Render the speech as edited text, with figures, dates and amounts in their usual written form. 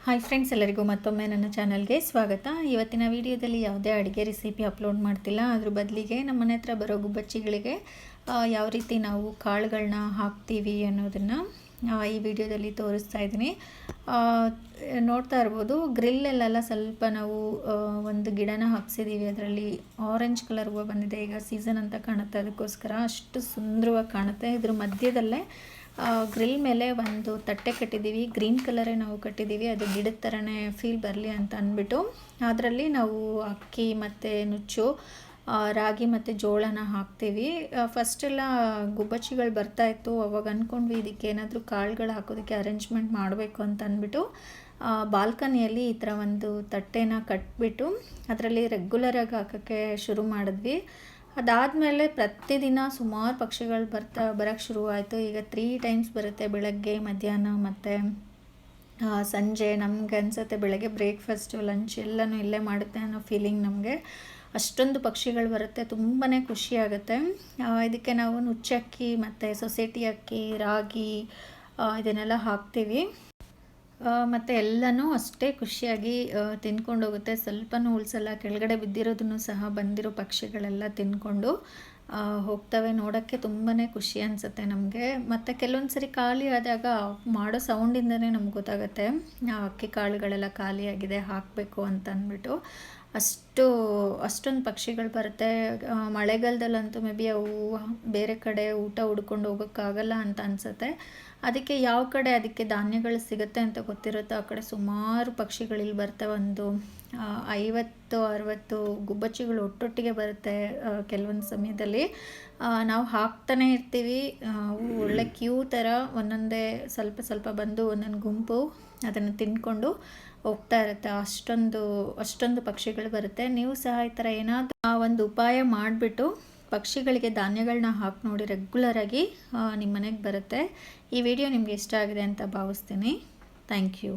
Hi friends, ಎಲ್ಲರಿಗೂ ಮತ್ತೊಮ್ಮೆ ನನ್ನ ಚಾನಲ್ಗೆ ಸ್ವಾಗತ. ಇವತ್ತಿನ ವಿಡಿಯೋದಲ್ಲಿ ಯಾವುದೇ ಅಡುಗೆ ರೆಸಿಪಿ ಅಪ್ಲೋಡ್ ಮಾಡ್ತಿಲ್ಲ. ಅದ್ರ ಬದಲಿಗೆ ನಮ್ಮ ಮನೆ ಹತ್ರ ಬರೋ ಗುಬ್ಬಚ್ಚಿಗಳಿಗೆ ಯಾವ ರೀತಿ ನಾವು ಕಾಳುಗಳನ್ನ ಹಾಕ್ತೀವಿ ಅನ್ನೋದನ್ನು ಈ ವಿಡಿಯೋದಲ್ಲಿ ತೋರಿಸ್ತಾ ಇದ್ದೀನಿ. ನೋಡ್ತಾ ಇರ್ಬೋದು, ಗ್ರಿಲ್ಲಲ್ಲೆಲ್ಲ ಸ್ವಲ್ಪ ನಾವು ಒಂದು ಗಿಡನ ಹಾಕ್ಸಿದ್ದೀವಿ. ಅದರಲ್ಲಿ ಆರೆಂಜ್ ಕಲರ್ ಹೂವು ಬಂದಿದೆ. ಈಗ ಸೀಸನ್ ಅಂತ ಕಾಣುತ್ತೆ, ಅದಕ್ಕೋಸ್ಕರ ಅಷ್ಟು ಸುಂದರವಾಗಿ ಕಾಣುತ್ತೆ. ಇದ್ರ ಮಧ್ಯದಲ್ಲೇ ಗ್ರಿಲ್ ಮೇಲೆ ಒಂದು ತಟ್ಟೆ ಕಟ್ಟಿದ್ದೀವಿ. ಗ್ರೀನ್ ಕಲರೇ ನಾವು ಕಟ್ಟಿದ್ದೀವಿ, ಅದು ಗಿಡದ ಥರನೇ ಫೀಲ್ ಬರಲಿ ಅಂತ ಅಂದ್ಬಿಟ್ಟು ಅದರಲ್ಲಿ ನಾವು ಅಕ್ಕಿ ಮತ್ತು ನುಚ್ಚು, ರಾಗಿ ಮತ್ತು ಜೋಳನ ಹಾಕ್ತೀವಿ. ಫಸ್ಟೆಲ್ಲ ಗುಬ್ಬಚ್ಚಿಗಳು ಬರ್ತಾಯಿತ್ತು, ಅವಾಗ ಅಂದ್ಕೊಂಡ್ವಿ ಇದಕ್ಕೆ ಏನಾದರೂ ಕಾಳುಗಳು ಹಾಕೋದಕ್ಕೆ ಅರೇಂಜ್ಮೆಂಟ್ ಮಾಡಬೇಕು ಅಂತ ಅಂದ್ಬಿಟ್ಟು ಬಾಲ್ಕನಿಯಲ್ಲಿ ಈ ಥರ ಒಂದು ತಟ್ಟೆನ ಕಟ್ಬಿಟ್ಟು ಅದರಲ್ಲಿ ರೆಗ್ಯುಲರಾಗಿ ಹಾಕೋಕ್ಕೆ ಶುರು ಮಾಡಿದ್ವಿ. ಅದಾದಮೇಲೆ ಪ್ರತಿದಿನ ಸುಮಾರು ಪಕ್ಷಿಗಳು ಬರೋಕ್ಕೆ ಶುರುವಾಯಿತು. ಈಗ 3 ಟೈಮ್ಸ್ ಬರುತ್ತೆ, ಬೆಳಗ್ಗೆ, ಮಧ್ಯಾಹ್ನ ಮತ್ತು ಸಂಜೆ. ನಮ್ಗೆ ಅನಿಸುತ್ತೆ ಬೆಳಗ್ಗೆ ಬ್ರೇಕ್ಫಾಸ್ಟು, ಲಂಚ್ ಎಲ್ಲನೂ ಇಲ್ಲೇ ಮಾಡುತ್ತೆ ಅನ್ನೋ ಫೀಲಿಂಗ್ ನಮಗೆ. ಅಷ್ಟೊಂದು ಪಕ್ಷಿಗಳು ಬರುತ್ತೆ, ತುಂಬಾ ಖುಷಿಯಾಗುತ್ತೆ. ಇದಕ್ಕೆ ನಾವು ನುಚ್ಚಕ್ಕಿ ಮತ್ತು ಸೊಸೈಟಿ ಅಕ್ಕಿ, ರಾಗಿ ಇದನ್ನೆಲ್ಲ ಹಾಕ್ತೀವಿ. ಮತ್ತು ಎಲ್ಲನೂ ಅಷ್ಟೇ ಖುಷಿಯಾಗಿ ತಿಂದ್ಕೊಂಡು ಹೋಗುತ್ತೆ. ಸ್ವಲ್ಪನೂ ಉಳಿಸಲ್ಲ. ಕೆಳಗಡೆ ಬಿದ್ದಿರೋದನ್ನು ಸಹ ಬಂದಿರೋ ಪಕ್ಷಿಗಳೆಲ್ಲ ತಿಂದ್ಕೊಂಡು ಹೋಗ್ತವೆ. ನೋಡೋಕ್ಕೆ ತುಂಬಾ ಖುಷಿ ಅನಿಸುತ್ತೆ ನಮಗೆ. ಮತ್ತು ಕೆಲವೊಂದು ಸರಿ ಖಾಲಿ ಆದಾಗ ಮಾಡೋ ಸೌಂಡಿಂದನೇ ನಮ್ಗೆ ಗೊತ್ತಾಗುತ್ತೆ ಅಕ್ಕಿ ಕಾಳುಗಳೆಲ್ಲ ಖಾಲಿಯಾಗಿದೆ, ಹಾಕಬೇಕು ಅಂತ ಅಂದ್ಬಿಟ್ಟು. ಅಷ್ಟೊಂದು ಪಕ್ಷಿಗಳು ಬರುತ್ತೆ. ಮಳೆಗಾಲದಲ್ಲಂತೂ ಮೇ ಬಿ ಅವು ಬೇರೆ ಕಡೆ ಊಟ ಹುಡ್ಕೊಂಡು ಹೋಗೋಕ್ಕಾಗಲ್ಲ ಅಂತ ಅನಿಸುತ್ತೆ. ಅದಕ್ಕೆ ಯಾವ ಕಡೆ ಅದಕ್ಕೆ ಧಾನ್ಯಗಳು ಸಿಗುತ್ತೆ ಅಂತ ಗೊತ್ತಿರುತ್ತೋ ಆ ಕಡೆ ಸುಮಾರು ಪಕ್ಷಿಗಳಿಲ್ಲಿ ಬರ್ತವೆ. ಒಂದು 50-60 ಗುಬ್ಬಚ್ಚಿಗಳು ಒಟ್ಟೊಟ್ಟಿಗೆ ಬರುತ್ತೆ ಕೆಲವೊಂದು ಸಮಯದಲ್ಲಿ. ನಾವು ಹಾಕ್ತಾನೆ ಇರ್ತೀವಿ. ಒಳ್ಳೆ ಕ್ಯೂ ಥರ ಒಂದೊಂದೇ ಸ್ವಲ್ಪ ಸ್ವಲ್ಪ ಬಂದು ಒಂದೊಂದು ಗುಂಪು ಅದನ್ನು ತಿಂದ್ಕೊಂಡು ಹೋಗ್ತಾ ಇರುತ್ತೆ. ಅಷ್ಟೊಂದು ಪಕ್ಷಿಗಳು ಬರುತ್ತೆ. ನೀವು ಸಹ ಈ ಥರ ಏನಾದರೂ ಒಂದು ಉಪಾಯ ಮಾಡಿಬಿಟ್ಟು ಪಕ್ಷಿಗಳಿಗೆ ಧಾನ್ಯಗಳನ್ನ ಹಾಕಿ ನೋಡಿ, ರೆಗ್ಯುಲರಾಗಿ ನಿಮ್ಮ ಮನೆಗೆ ಬರುತ್ತೆ. ಈ ವಿಡಿಯೋ ನಿಮಗೆ ಇಷ್ಟ ಆಗಿದೆ ಅಂತ ಭಾವಿಸ್ತೀನಿ. Thank you.